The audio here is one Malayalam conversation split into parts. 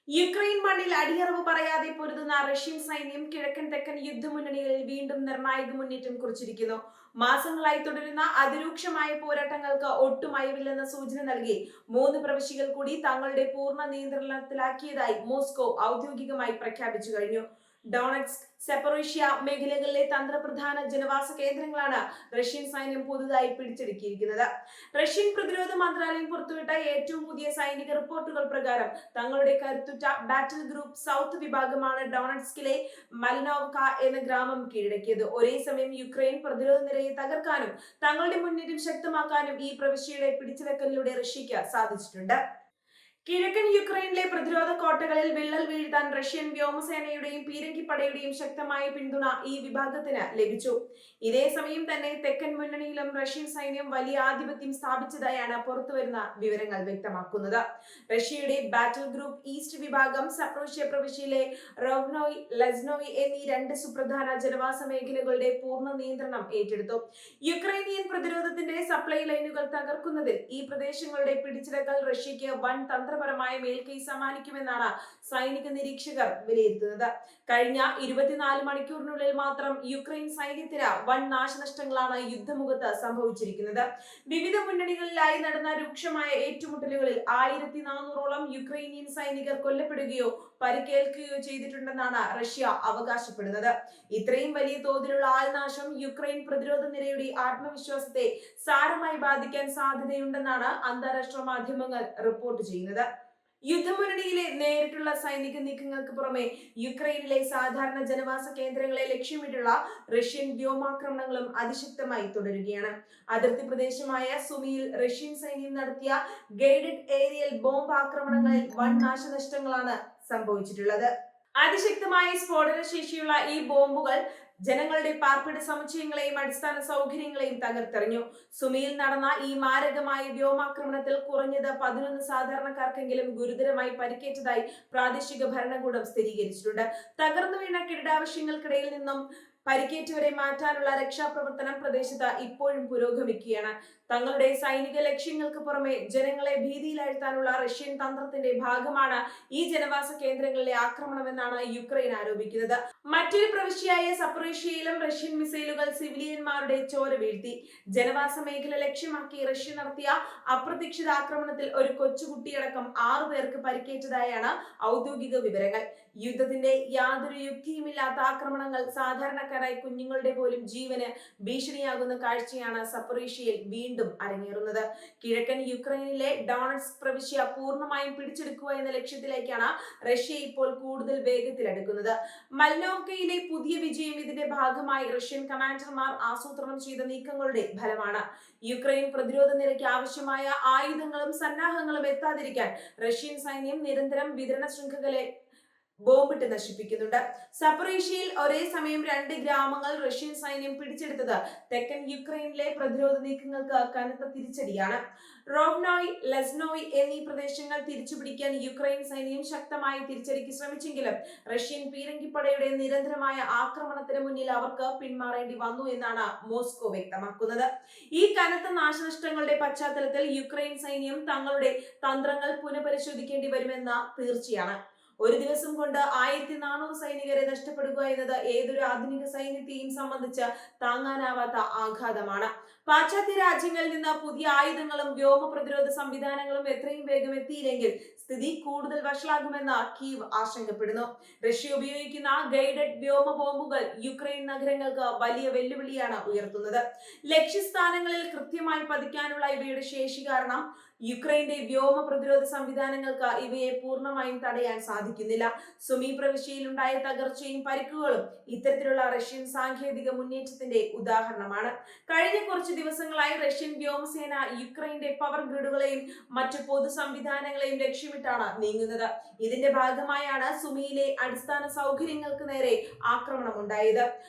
യുക്രൈൻ മണ്ണിൽ അടിയറവ് പറയാതെ പൊരുതുന്ന റഷ്യൻ സൈന്യം കിഴക്കൻ തെക്കൻ യുദ്ധമുന്നണികളിൽ വീണ്ടും നിർണായക മുന്നേറ്റം കുറിച്ചിരിക്കുന്നു. മാസങ്ങളായി തുടരുന്ന അതിരൂക്ഷമായ പോരാട്ടങ്ങൾക്ക് ഒട്ടും അയവില്ലെന്ന സൂചന നൽകി 3 പ്രവിശ്യകൾ കൂടി തങ്ങളുടെ പൂർണ്ണ നിയന്ത്രണത്തിലാക്കിയതായി മോസ്കോ ഔദ്യോഗികമായി പ്രഖ്യാപിച്ചു കഴിഞ്ഞു. ഡോണറ്റ്സ്ക്, സെപ്പറോഷ്യ മേഖലകളിലെ തന്ത്രപ്രധാന ജനവാസ കേന്ദ്രങ്ങളാണ് റഷ്യൻ സൈന്യം പുതുതായി പിടിച്ചെടുക്കിയിരിക്കുന്നത്. റഷ്യൻ പ്രതിരോധ മന്ത്രാലയം പുറത്തുവിട്ട ഏറ്റവും പുതിയ സൈനിക റിപ്പോർട്ടുകൾ പ്രകാരം തങ്ങളുടെ കരുത്തുറ്റ ബാറ്റിൽ ഗ്രൂപ്പ് സൗത്ത് വിഭാഗമാണ് ഡോണറ്റ്സ്കിലെ മലിനോവ്ക എന്ന ഗ്രാമം കീഴടക്കിയത്. ഒരേ സമയം യുക്രൈൻ പ്രതിരോധ നിരയെ തകർക്കാനും തങ്ങളുടെ മുന്നേറ്റം ശക്തമാക്കാനും ഈ പ്രവിശ്യയുടെ പിടിച്ചെടുക്കലിലൂടെ റഷ്യക്ക് സാധിച്ചിട്ടുണ്ട്. കിഴക്കൻ യുക്രൈനിലെ പ്രതിരോധ കോട്ടകളിൽ വിള്ളൽ വീഴ്ത്താൻ റഷ്യൻ വ്യോമസേനയുടെയും പീരങ്കിപ്പടയുടെയും ശക്തമായ പിന്തുണ ഈ വിഭാഗത്തിന് ലഭിച്ചു. ഇതേസമയം തന്നെ തെക്കൻ മുന്നണിയിലും റഷ്യൻ സൈന്യം വലിയ ആധിപത്യം സ്ഥാപിച്ചതായാണ് പുറത്തുവരുന്ന വിവരങ്ങൾ വ്യക്തമാക്കുന്നത്. റഷ്യയുടെ ബാറ്റിൽ ഗ്രൂപ്പ് ഈസ്റ്റ് വിഭാഗം സപ്രോഷ്യ പ്രവിശ്യയിലെ റോവ്നോയ്, ലെസ്നോയ് എന്നീ 2 സുപ്രധാന ജനവാസ മേഖലകളുടെ പൂർണ്ണ നിയന്ത്രണം ഏറ്റെടുത്തു. യുക്രൈനിയൻ പ്രതിരോധത്തിന്റെ സപ്ലൈ ലൈനുകൾ തകർക്കുന്നതിൽ ഈ പ്രദേശങ്ങളുടെ പിടിച്ചെടുക്കൽ റഷ്യക്ക് വൻ തന്ത്രപരമായ മേൽക്കൈ സമ്മാനിക്കുമെന്നാണ് സൈനിക നിരീക്ഷകർ വിലയിരുത്തുന്നത്. കഴിഞ്ഞ 24 മണിക്കൂറിനുള്ളിൽ മാത്രം യുക്രൈൻ സൈന്യത്തിന് വൻ നാശനഷ്ടങ്ങളാണ് യുദ്ധമുഖത്ത് സംഭവിച്ചിരിക്കുന്നത്. വിവിധ മുന്നണികളിലായി നടന്ന രൂക്ഷമായ ഏറ്റുമുട്ടലുകളിൽ 1400ഓളം യുക്രൈനിയൻ സൈനികർ കൊല്ലപ്പെടുകയോ പരിക്കേൽക്കുകയോ ചെയ്തിട്ടുണ്ടെന്നാണ് റഷ്യ അവകാശപ്പെടുന്നത്. ഇത്രയും വലിയ തോതിലുള്ള ആൾനാശം യുക്രൈൻ പ്രതിരോധ നിരയുടെ ആത്മവിശ്വാസത്തെ സാരമായി ബാധിക്കാൻ സാധ്യതയുണ്ടെന്നാണ് അന്താരാഷ്ട്ര മാധ്യമങ്ങൾ റിപ്പോർട്ട് ചെയ്യുന്നത്. യുദ്ധമുന്നണിയിലെ നേരിട്ടുള്ള സൈനിക നീക്കങ്ങൾക്ക് പുറമെ യുക്രൈനിലെ സാധാരണ ജനവാസ കേന്ദ്രങ്ങളെ ലക്ഷ്യമിട്ടുള്ള റഷ്യൻ വ്യോമാക്രമണങ്ങളും അതിശക്തമായി തുടരുകയാണ്. അതിർത്തി പ്രദേശമായ സുമിയിൽ റഷ്യൻ സൈന്യം നടത്തിയ ഗൈഡഡ് ഏരിയൽ ബോംബ് ആക്രമണങ്ങളിൽ വൻ നാശനഷ്ടങ്ങളാണ് സംഭവിച്ചിട്ടുള്ളത്. അതിശക്തമായ സ്ഫോടന ശേഷിയുള്ള ഈ ബോംബുകൾ ജനങ്ങളുടെ പാർപ്പിട സമുച്ചയങ്ങളെയും അടിസ്ഥാന സൗകര്യങ്ങളെയും തകർത്തെറിഞ്ഞു. സുമിയിൽ നടന്ന ഈ മാരകമായ വ്യോമാക്രമണത്തിൽ കുറഞ്ഞത് 11 സാധാരണക്കാർക്കെങ്കിലും ഗുരുതരമായി പരിക്കേറ്റതായി പ്രാദേശിക ഭരണകൂടം സ്ഥിരീകരിച്ചിട്ടുണ്ട്. തകർന്നു വീണ കെട്ടിടാവശ്യങ്ങൾക്കിടയിൽ നിന്നും പരിക്കേറ്റവരെ മാറ്റാനുള്ള രക്ഷാപ്രവർത്തനം പ്രദേശത്ത് ഇപ്പോഴും പുരോഗമിക്കുകയാണ്. തങ്ങളുടെ സൈനിക ലക്ഷ്യങ്ങൾക്ക് പുറമെ ജനങ്ങളെ ഭീതിയിലാഴ്ത്താനുള്ള റഷ്യൻ തന്ത്രത്തിന്റെ ഭാഗമാണ് ഈ ജനവാസ കേന്ദ്രങ്ങളിലെ ആക്രമണമെന്നാണ് യുക്രൈൻ ആരോപിക്കുന്നത്. മറ്റൊരു പ്രവിശ്യയായ സപ്രോഷ്യയിലും റഷ്യൻ മിസൈലുകൾ സിവിലിയന്മാരുടെ ചോര വീഴ്ത്തി. ജനവാസ മേഖല ലക്ഷ്യമാക്കി റഷ്യ നടത്തിയ അപ്രതീക്ഷിത ആക്രമണത്തിൽ ഒരു കൊച്ചുകുട്ടിയടക്കം 6 പേർക്ക് പരിക്കേറ്റതായാണ് ഔദ്യോഗിക വിവരങ്ങൾ. യുദ്ധത്തിന്റെ യാതൊരു യുക്തിയുമില്ലാത്ത ആക്രമണങ്ങൾ സാധാരണക്കാരായ കുഞ്ഞുങ്ങളുടെ പോലും ജീവന് ഭീഷണിയാകുന്ന കാഴ്ചയാണ് സപ്പറീഷ്യയിൽ വീണ്ടും അരങ്ങേറുന്നത്. കിഴക്കൻ യുക്രൈനിലെ ഡോണറ്റ്സ്ക് പ്രവിശ്യ പൂർണ്ണമായും പിടിച്ചെടുക്കുക എന്ന ലക്ഷ്യത്തിലേക്കാണ് റഷ്യ ഇപ്പോൾ കൂടുതൽ വേഗത്തിലെടുക്കുന്നത്. മലിനോവ്കയിലെ പുതിയ വിജയം ഇതിന്റെ ഭാഗമായി റഷ്യൻ കമാൻഡർമാർ ആസൂത്രണം ചെയ്ത നീക്കങ്ങളുടെ ഫലമാണ്. യുക്രൈൻ പ്രതിരോധ നിരയ്ക്ക് ആവശ്യമായ ആയുധങ്ങളും സന്നാഹങ്ങളും എത്താതിരിക്കാൻ റഷ്യൻ സൈന്യം നിരന്തരം വിതരണ ശൃംഖലകളെ ബോംബിട്ട് നശിപ്പിക്കുന്നുണ്ട്. സപ്പറീഷ്യയിൽ ഒരേ സമയം 2 ഗ്രാമങ്ങൾ റഷ്യൻ സൈന്യം പിടിച്ചെടുത്തത് തെക്കൻ യുക്രൈനിലെ പ്രതിരോധ നീക്കങ്ങൾക്ക് കനത്ത തിരിച്ചടിയാണ്. റോവ്നോയ്, ലെസ്നോയ് എന്നീ പ്രദേശങ്ങൾ തിരിച്ചുപിടിക്കാൻ യുക്രൈൻ സൈന്യം ശക്തമായി തിരിച്ചടിക്ക് ശ്രമിച്ചെങ്കിലും റഷ്യൻ പീരങ്കിപ്പടയുടെ നിരന്തരമായ ആക്രമണത്തിന് മുന്നിൽ അവർക്ക് പിന്മാറേണ്ടി വന്നു എന്നാണ് മോസ്കോ വ്യക്തമാക്കുന്നത്. ഈ കനത്ത നാശനഷ്ടങ്ങളുടെ പശ്ചാത്തലത്തിൽ യുക്രൈൻ സൈന്യം തങ്ങളുടെ തന്ത്രങ്ങൾ പുനഃപരിശോധിക്കേണ്ടി വരുമെന്ന തീർച്ചയാണ്. ഒരു ദിവസം കൊണ്ട് 1400 സൈനികരെ നഷ്ടപ്പെടുക എന്നത് ഏതൊരു ആധുനിക സൈന്യത്തെയും സംബന്ധിച്ച് താങ്ങാനാവാത്ത ആഘാതമാണ്. പാശ്ചാത്യ രാജ്യങ്ങളിൽ നിന്ന് പുതിയ ആയുധങ്ങളും വ്യോമ പ്രതിരോധ സംവിധാനങ്ങളും എത്രയും വേഗം എത്തിയില്ലെങ്കിൽ സ്ഥിതി കൂടുതൽ വഷളാകുമെന്ന് കീവ് ആശങ്കപ്പെടുന്നു. റഷ്യ ഉപയോഗിക്കുന്ന ഗൈഡഡ് വ്യോമ ബോംബുകൾ യുക്രൈൻ നഗരങ്ങൾക്ക് വലിയ വെല്ലുവിളിയാണ് ഉയർത്തുന്നത്. ലക്ഷ്യസ്ഥാനങ്ങളിൽ കൃത്യമായി പതിക്കാനുള്ള ഇവയുടെ ശേഷി കാരണം യുക്രൈന്റെ വ്യോമ പ്രതിരോധ സംവിധാനങ്ങൾക്ക് ഇവയെ പൂർണ്ണമായും തടയാൻ സാധിക്കുന്നില്ല. സുമി പ്രവിശ്യയിൽ ഉണ്ടായ തകർച്ചയും പരിക്കുകളും ഇത്തരത്തിലുള്ള റഷ്യൻ സാങ്കേതിക മുന്നേറ്റത്തിന്റെ ഉദാഹരണമാണ്. കഴിഞ്ഞ കുറച്ച് ദിവസങ്ങളായി റഷ്യൻ വ്യോമസേന യുക്രൈന്റെ പവർ ഗ്രിഡുകളെയും മറ്റു പൊതു സംവിധാനങ്ങളെയും ലക്ഷ്യമിട്ടാണ് നീങ്ങുന്നത്. ഇതിന്റെ ഭാഗമായാണ് സുമിയിലെ അടിസ്ഥാന സൗകര്യങ്ങൾക്ക് നേരെ ആക്രമണം ഉണ്ടായത്.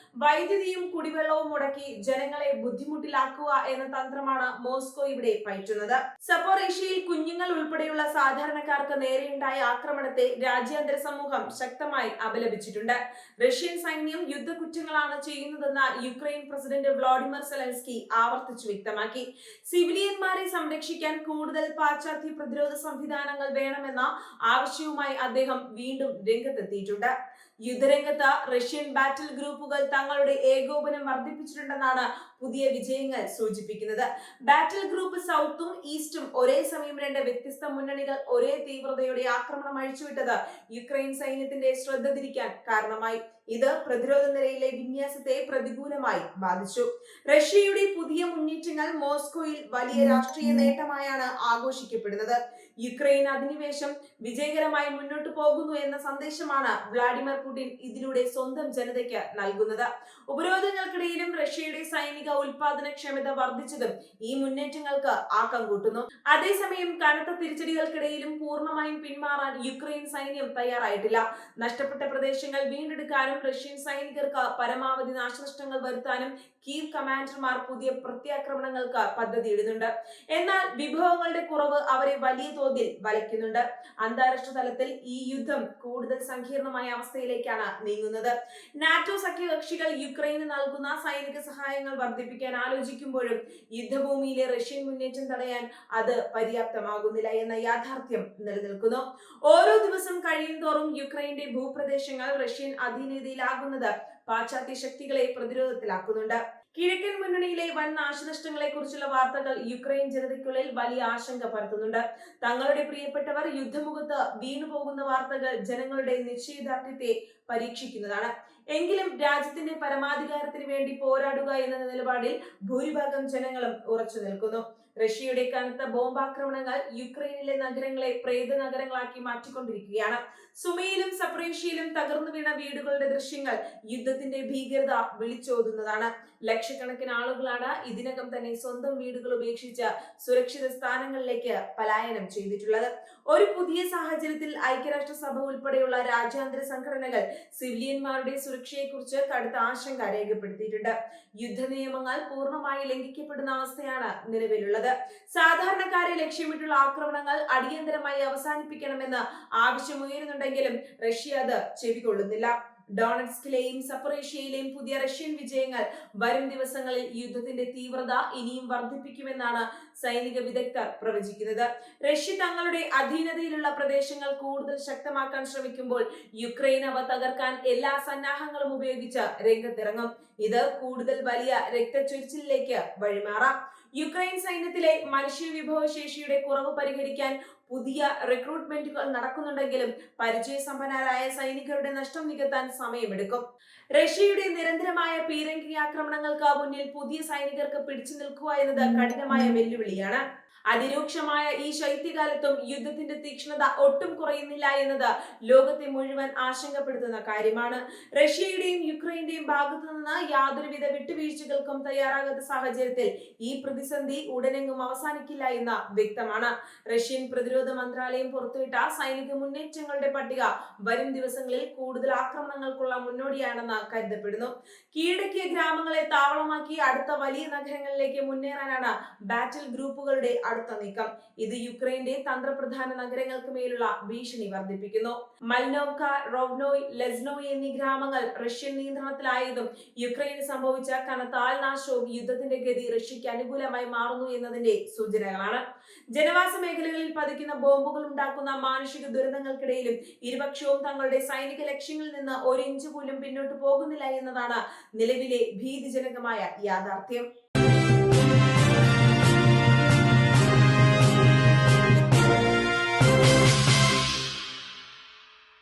വൈദ്യുതിയും കുടിവെള്ളവും മുടക്കി ജനങ്ങളെ ബുദ്ധിമുട്ടിലാക്കുക എന്ന തന്ത്രമാണ് മോസ്കോ ഇവിടെ പയറ്റുന്നത്. സപ്പറേഷ്യയിൽ കുഞ്ഞുങ്ങൾ ഉൾപ്പെടെയുള്ള സാധാരണക്കാർക്ക് നേരെയുണ്ടായ ആക്രമണത്തെ രാജ്യാന്തര സമൂഹം ശക്തമായി അപലപിച്ചിട്ടുണ്ട്. റഷ്യൻ സൈന്യം യുദ്ധക്കുറ്റങ്ങളാണ് ചെയ്യുന്നതെന്ന് യുക്രൈൻ പ്രസിഡന്റ് വ്ളാഡിമിർ സെലൻസ്കി ആവർത്തിച്ചു വ്യക്തമാക്കി. സിവിലിയന്മാരെ സംരക്ഷിക്കാൻ കൂടുതൽ പാശ്ചാത്യ പ്രതിരോധ സംവിധാനങ്ങൾ വേണമെന്ന ആവശ്യവുമായി അദ്ദേഹം വീണ്ടും രംഗത്തെത്തിയിട്ടുണ്ട്. യുദ്ധരംഗത്ത് റഷ്യൻ ബാറ്റിൽ ഗ്രൂപ്പുകൾ തങ്ങളുടെ ഏകോപനം വർദ്ധിപ്പിച്ചിട്ടുണ്ടെന്നാണ് പുതിയ വിജയങ്ങൾ സൂചിപ്പിക്കുന്നത്. ബാറ്റിൽ ഗ്രൂപ്പ് സൗത്തും ഈസ്റ്റും ഒരേ സമയം രണ്ട് വ്യത്യസ്ത മുന്നണികൾ ഒരേ തീവ്രതയോടെ ആക്രമണം അഴിച്ചുവിട്ടത് യുക്രൈൻ സൈന്യത്തിന്റെ ശ്രദ്ധ തിരിക്കാൻ കാരണമായി. ഇത് പ്രതിരോധ നിരയിലെ വിന്യാസത്തെ പ്രതികൂലമായി ബാധിച്ചു. റഷ്യയുടെ പുതിയ മുന്നേറ്റങ്ങൾ മോസ്കോയിൽ വലിയ രാഷ്ട്രീയ നേട്ടമായാണ് ആഘോഷിക്കപ്പെടുന്നത്. യുക്രൈൻ അധിനിവേശം വിജയകരമായി മുന്നോട്ട് പോകുന്നു എന്ന സന്ദേശമാണ് വ്ളാഡിമിർ പുടിൻ ഇതിലൂടെ സ്വന്തം ജനതയ്ക്ക് നൽകുന്നത്. ഉപരോധങ്ങൾക്കിടയിലും റഷ്യയുടെ സൈനിക ഉൽപാദനക്ഷമത വർദ്ധിച്ചതും ഈ മുന്നേറ്റങ്ങൾക്ക് ആക്കം കൂട്ടുന്നു. അതേസമയം കനത്ത തിരിച്ചടികൾക്കിടയിലും പൂർണ്ണമായും പിന്മാറാൻ യുക്രൈൻ സൈന്യം തയ്യാറായിട്ടില്ല. നഷ്ടപ്പെട്ട പ്രദേശങ്ങൾ വീണ്ടെടുക്കാനും റഷ്യൻ സൈനികർക്ക് പരമാവധി നാശനഷ്ടങ്ങൾ വരുത്താനും കീവ് കമാൻഡർമാർ പുതിയ പ്രത്യാക്രമണങ്ങൾക്ക് പദ്ധതിയിടുന്നുണ്ട്. എന്നാൽ വിഭവങ്ങളുടെ കുറവ് അവരെ വലിയ തോതിൽ വലയ്ക്കുന്നുണ്ട്. അന്താരാഷ്ട്ര തലത്തിൽ ഈ യുദ്ധം കൂടുതൽ സങ്കീർണമായ അവസ്ഥയിലേക്കാണ് നീങ്ങുന്നത്. നാറ്റോ സഖ്യകക്ഷികൾ യുക്രൈന് നൽകുന്ന സൈനിക സഹായങ്ങൾ വർദ്ധിപ്പിക്കാൻ ആലോചിക്കുമ്പോഴും യുദ്ധഭൂമിയിലെ റഷ്യൻ മുന്നേറ്റം തടയാൻ അത് പര്യാപ്തമാകുന്നില്ല എന്ന യാഥാർത്ഥ്യം നിലനിൽക്കുന്നു. ഓരോ ദിവസം കഴിയും തോറും യുക്രൈന്റെ ഭൂപ്രദേശങ്ങൾ റഷ്യൻ അധീനതയിലാകുന്നത് പാശ്ചാത്യ ശക്തികളെ പ്രതിരോധത്തിലാക്കുന്നുണ്ട്. കിഴക്കൻ മുന്നണിയിലെ വൻ നാശനഷ്ടങ്ങളെ കുറിച്ചുള്ള വാർത്തകൾ യുക്രൈൻ ജനതയ്ക്കുള്ളിൽ വലിയ ആശങ്ക പരത്തുന്നുണ്ട്. തങ്ങളുടെ പ്രിയപ്പെട്ടവർ യുദ്ധമുഖത്ത് വീണുപോകുന്ന വാർത്തകൾ ജനങ്ങളുടെ നിശ്ചയദാർഢ്യത്തെ പരീക്ഷിക്കുന്നതാണ്. എങ്കിലും രാജ്യത്തിന്റെ പരമാധികാരത്തിന് വേണ്ടി പോരാടുക എന്ന നിലപാടിൽ ഭൂരിഭാഗം ജനങ്ങളും ഉറച്ചു നിൽക്കുന്നു. റഷ്യയുടെ കനത്ത ബോംബാക്രമണങ്ങൾ യുക്രൈനിലെ നഗരങ്ങളെ പ്രേത നഗരങ്ങളാക്കി മാറ്റിക്കൊണ്ടിരിക്കുകയാണ്. സുമയിലും സപ്രേഷ്യയിലും തകർന്നു വീണ വീടുകളുടെ ദൃശ്യങ്ങൾ യുദ്ധത്തിന്റെ ഭീകരത വിളിച്ചോതുന്നതാണ്. ലക്ഷക്കണക്കിന് ആളുകളാണ് ഇതിനകം തന്നെ സ്വന്തം വീടുകൾ ഉപേക്ഷിച്ച് സുരക്ഷിത സ്ഥാനങ്ങളിലേക്ക് പലായനം ചെയ്തിട്ടുള്ളത്. ഒരു പുതിയ സാഹചര്യത്തിൽ ഐക്യരാഷ്ട്രസഭ ഉൾപ്പെടെയുള്ള രാജ്യാന്തര സംഘടനകൾ സിവിലിയന്മാരുടെ സുരക്ഷയെക്കുറിച്ച് കടുത്ത ആശങ്ക രേഖപ്പെടുത്തിയിട്ടുണ്ട്. യുദ്ധ നിയമങ്ങൾ പൂർണ്ണമായി ലംഘിക്കപ്പെടുന്ന അവസ്ഥയാണ് നിലവിലുള്ളത്. സാധാരണക്കാരെ ലക്ഷ്യമിട്ടുള്ള ആക്രമണങ്ങൾ അടിയന്തരമായി അവസാനിപ്പിക്കണമെന്ന് ആവശ്യമുയരുന്നുണ്ടെങ്കിലും റഷ്യ അത് ചെവികൊള്ളുന്നില്ല. ഡോണറ്റ്സ്കിലെയും സപ്പറേഷ്യയിലെയും പുതിയ റഷ്യൻ വിജയങ്ങൾ വരും ദിവസങ്ങളിൽ യുദ്ധത്തിന്റെ തീവ്രത ഇനിയും വർദ്ധിപ്പിക്കുമെന്നാണ് സൈനിക വിദഗ്ധർ പ്രവചിക്കുന്നത്. റഷ്യ തങ്ങളുടെ അധീനതയിലുള്ള പ്രദേശങ്ങൾ കൂടുതൽ ശക്തമാക്കാൻ ശ്രമിക്കുമ്പോൾ യുക്രൈൻ അവ തകർക്കാൻ എല്ലാ സന്നാഹങ്ങളും ഉപയോഗിച്ച് രംഗത്തിറങ്ങും. ഇത് കൂടുതൽ വലിയ രക്തച്ചൊരിച്ചിലേക്ക് വഴിമാറാം. യുക്രൈൻ സൈന്യത്തിലെ മനുഷ്യ വിഭവശേഷിയുടെ കുറവ് പരിഹരിക്കാൻ പുതിയ റിക്രൂട്ട്മെന്റുകൾ നടക്കുന്നുണ്ടെങ്കിലും പരിചയസമ്പന്നരായ സൈനികരുടെ നഷ്ടം നികത്താൻ സമയമെടുക്കും. റഷ്യയുടെ നിരന്തരമായ പീരങ്കി ആക്രമണങ്ങൾക്ക് മുന്നിൽ പുതിയ സൈനികർക്ക് പിടിച്ചു നിൽക്കുക എന്നത് കഠിനമായ വെല്ലുവിളിയാണ്. അതിരൂക്ഷമായ ഈ ശൈത്യകാലത്തും യുദ്ധത്തിന്റെ തീക്ഷ്ണത ഒട്ടും കുറയുന്നില്ല എന്നത് ലോകത്തെ മുഴുവൻ ആശങ്കപ്പെടുത്തുന്ന കാര്യമാണ്. റഷ്യയുടെയും യുക്രൈന്റെയും ഭാഗത്തു നിന്ന് യാതൊരുവിധ വിട്ടുവീഴ്ചകൾക്കും തയ്യാറാകാത്ത സാഹചര്യത്തിൽ ഈ പ്രതിസന്ധി ഉടനെങ്ങും അവസാനിക്കില്ല എന്ന് വ്യക്തമാണ്. റഷ്യൻ പ്രതിരോധ മന്ത്രാലയം പുറത്തുവിട്ട സൈനിക മുന്നേറ്റങ്ങളുടെ പട്ടിക വരും ദിവസങ്ങളിൽ കൂടുതൽ ആക്രമണങ്ങൾക്കുള്ള മുന്നോടിയാണെന്ന് കരുതപ്പെടുന്നു. കീഴടക്കിയ ഗ്രാമങ്ങളെ താവളമാക്കി അടുത്ത വലിയ നഗരങ്ങളിലേക്ക് മുന്നേറാനാണ് ബാറ്റിൽ ഗ്രൂപ്പുകളുടെ അടുത്ത നീക്കം. ഇത് യുക്രൈന്റെ തന്ത്രപ്രധാന നഗരങ്ങൾക്ക് മേലുള്ള ഭീഷണി വർദ്ധിപ്പിക്കുന്നു. മൽനോവ്ക, റോവ്നോയ്, ലെസ്നോയ് എന്നീ ഗ്രാമങ്ങൾ റഷ്യൻ നിയന്ത്രണത്തിലായതും യുക്രൈന് സംഭവിച്ച കനത്ത ആൾനാശവും യുദ്ധത്തിന്റെ ഗതി റഷ്യക്ക് അനുകൂലമായി മാറുന്നു എന്നതിന്റെ സൂചനകളാണ്. ജനവാസ മേഖലകളിൽ പതിക്കുന്ന ബോംബുകൾ ഉണ്ടാക്കുന്ന മാനുഷിക ദുരന്തങ്ങൾക്കിടയിലും ഇരുപക്ഷവും തങ്ങളുടെ സൈനിക ലക്ഷ്യങ്ങളിൽ നിന്ന് ഒരു ഇഞ്ച് പോലും പിന്നോട്ട് പോകുന്നില്ല എന്നതാണ് നിലവിലെ ഭീതിജനകമായ യാഥാർത്ഥ്യം.